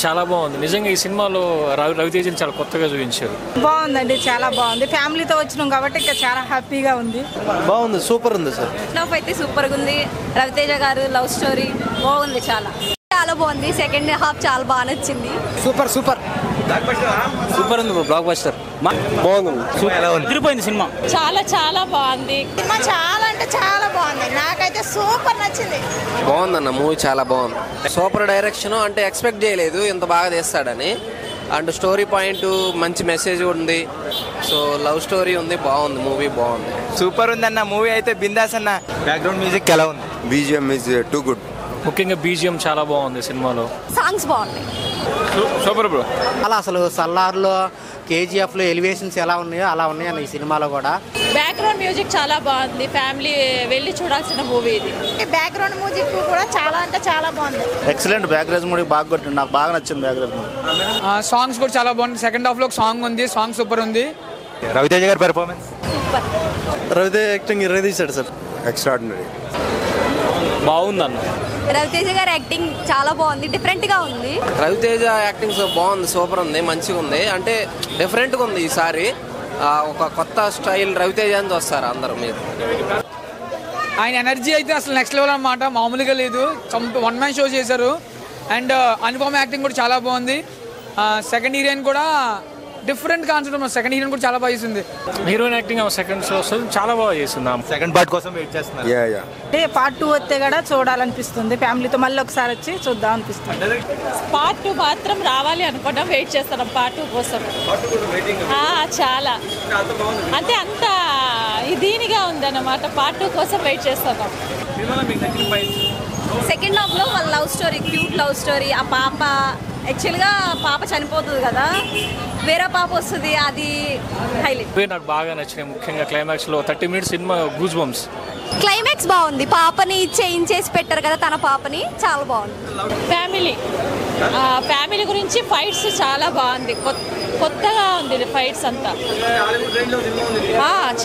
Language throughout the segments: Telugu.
చాలా బాగుంది నిజంగా. ఈ సినిమాలో రవితేజని చాలా కొత్తగా చూపించారు. బాగుందండి, చాలా బాగుంది. ఫ్యామిలీతో వచ్చినాం కాబట్టి ఇంకా చాలా హ్యాపీగా ఉంది. బాగుంది, సూపర్ ఉంది సార్. లవ్ అయితే సూపర్గా ఉంది. రవితేజ గారు లవ్ స్టోరీ బాగుంది, చాలా చాలా బాగుంది. సెకండ్ హాఫ్ చాలా బాగా నచ్చింది. సూపర్ సూపర్ సూపర్ ఉంది బ్లాక్ బస్టర్. బాగుంది, తిరిగిపోయింది సినిమా. చాలా చాలా బాగుంది. సినిమా చాలా అంటే చాలా బాగుంది. నాకైతే సూపర్ నచ్చింది. బాగుందన్న మూవీ, చాలా బాగుంది. సూపర్ డైరెక్షన్, అంటే ఎక్స్పెక్ట్ చేయలేదు ఇంత బాగా తీస్తాడని. అండ్ స్టోరీ పాయింట్ మంచి మెసేజ్ ఉంది. సో లవ్ స్టోరీ ఉంది, బాగుంది మూవీ, బాగుంది. సూపర్ ఉంది అన్న మూవీ అయితే. బిందాస్ అన్న. బ్యాక్గ్రౌండ్ మ్యూజిక్ ఎలా ఉంది? BGM is too good. ముఖ్యంగా బీజిఎం చాలా బాగుంది సినిమాలో. సాంగ్స్ బాగున్నాయి. Super bro. అలా అసలు సల్లార్లో కేజీఎఫ్లో ఎలివేషన్స్ ఎలా ఉన్నాయో అలా ఉన్నాయన్న ఈ సినిమాలో కూడా. బ్యాక్గ్రౌండ్ మ్యూజిక్ చాలా బాగుంది. ఫ్యామిలీ వెళ్ళి చూడాల్సిన మూవీ ఇది. బ్యాక్గ్రౌండ్ మ్యూజిక్ కూడా చాలా అంటే చాలా బాగుంది. ఎక్సలెంట్. బ్యాక్గ్రౌండ్ మూవీ బాగా కొట్టింది, నాకు బాగా నచ్చింది బ్యాక్గ్రౌండ్ మూవీ. సాంగ్స్ కూడా చాలా బాగుంది. సెకండ్ హాఫ్ లో ఒక సాంగ్ ఉంది, సాంగ్ సూపర్ ఉంది. రవితేజ గారి పెర్ఫార్మెన్స్. రవితేజ యాక్టింగ్ ఇరగదీశాడు సార్, ఎక్స్ట్రాడినరీ. బాగుందన్న. రవితేజ గారి యాక్టింగ్ చాలా బాగుంది, డిఫరెంట్ గా ఉంది. రవితేజ యాక్టింగ్ బాగుంది, సూపర్ ఉంది, మంచిగా ఉంది. అంటే డిఫరెంట్గా ఉంది ఈసారి. ఒక కొత్త స్టైల్ రవితేజ అని వస్తారు అందరూ. మీరు ఆయన ఎనర్జీ అయితే అసలు నెక్స్ట్ లెవెల్ అన్నమాట, మామూలుగా లేదు. వన్ మ్యాన్ షో చేశారు. అండ్ అనుపమ యాక్టింగ్ కూడా చాలా బాగుంది. సెకండ్ హీరోయిన్ కూడా డిఫరెంట్ కాన్సెప్ట్. సెకండ్ హీరోయిన్ కూడా చాలా బాగా చేసింది. హీరోయిన్ యాక్టింగ్ సెకండ్ షో వస్తుంది, చాలా బాగా చేసింది. సెకండ్ పార్ట్ కోసం వెయిట్ చేస్తున్నారు. అంటే పార్ట్ 2 వస్తే కూడా చూడాలనిపిస్తుంది. ఫ్యామిలీతో మళ్ళీ ఒకసారి వచ్చి చూద్దాం అనిపిస్తుంది. పార్ట్ 2 మాత్రం రావాలి అనుకున్నాం, వెయిట్ చేస్తున్నాం పార్ట్ 2 కోసం. చాలా అంటే అంత దీనిగా ఉంది అన్నమాట. పార్ట్ 2 కోసం వెయిట్ చేస్తున్నాం. సెకండ్ హాఫ్ లో వాళ్ళ love story, cute love story. ఆ పాప యాక్చువల్గా పాప చనిపోతుంది కదా, వేరే పాప వస్తుంది, అది హైలైట్. నాకు బాగా నచ్చినాయి. ముఖ్యంగా క్లైమాక్స్ లో 30 minutes cinema goose bumps. Climax బాగుంది. పాపని చేంజ్ చేసి పెట్టారు కదా, తన పాపని, చాలా బాగుంది. ఫ్యామిలీ గురించి ఫైట్స్ చాలా బాగుంది. కొత్తగా ఉంది ఫైట్స్ అంతా.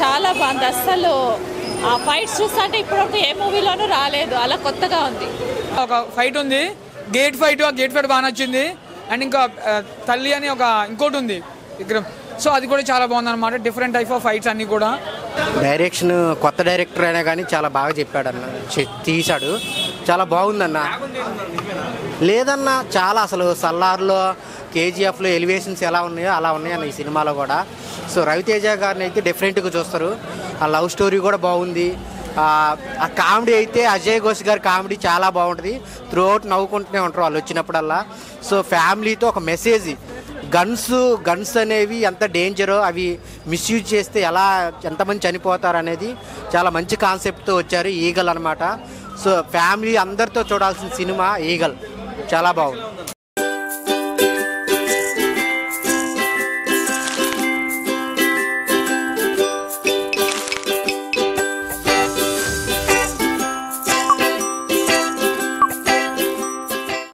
చాలా బాగుంది. అస్సలు ఆ ఫైట్స్ చూస్తుంటే ఇప్పటివరకు ఏ మూవీలోనూ రాలేదు, అలా కొత్తగా ఉంది. ఒక ఫైట్ ఉంది, గేట్ ఫైట్. ఆ గేట్ ఫైట్ బాగా నచ్చింది. అండ్ ఇంకా తల్లి అని ఒక ఇంకోటి ఉంది విక్రమ్. సో అది కూడా చాలా బాగుంది అనమాట. డిఫరెంట్ టైప్ ఆఫ్ ఫైట్స్ అన్నీ కూడా. డైరెక్షన్ కొత్త డైరెక్టర్ అయినా కానీ చాలా బాగా చెప్పాడు అన్న, తీశాడు. చాలా బాగుందన్న. లేదన్న చాలా అసలు సల్లార్లో కేజీఎఫ్లో ఎలివేషన్స్ ఎలా ఉన్నాయో అలా ఉన్నాయన్న ఈ సినిమాలో కూడా. సో రవితేజ గారిని అయితే డిఫరెంట్గా చూస్తారు. ఆ లవ్ స్టోరీ కూడా బాగుంది. ఆ కామెడీ అయితే అజయ్ ఘోష్ గారి కామెడీ చాలా బాగుంటుంది. త్రూ అవుట్ నవ్వుకుంటూనే ఉంటారు వాళ్ళు వచ్చినప్పుడల్లా. సో ఫ్యామిలీతో ఒక మెసేజ్, గన్స్ అనేవి ఎంత డేంజరో, అవి మిస్యూజ్ చేస్తే ఎంతమంది చనిపోతారు అనేది చాలా మంచి కాన్సెప్ట్తో వచ్చారు. ఈగల్ అనమాట. సో ఫ్యామిలీ అందరితో చూడాల్సిన సినిమా ఈగల్, చాలా బాగుంది.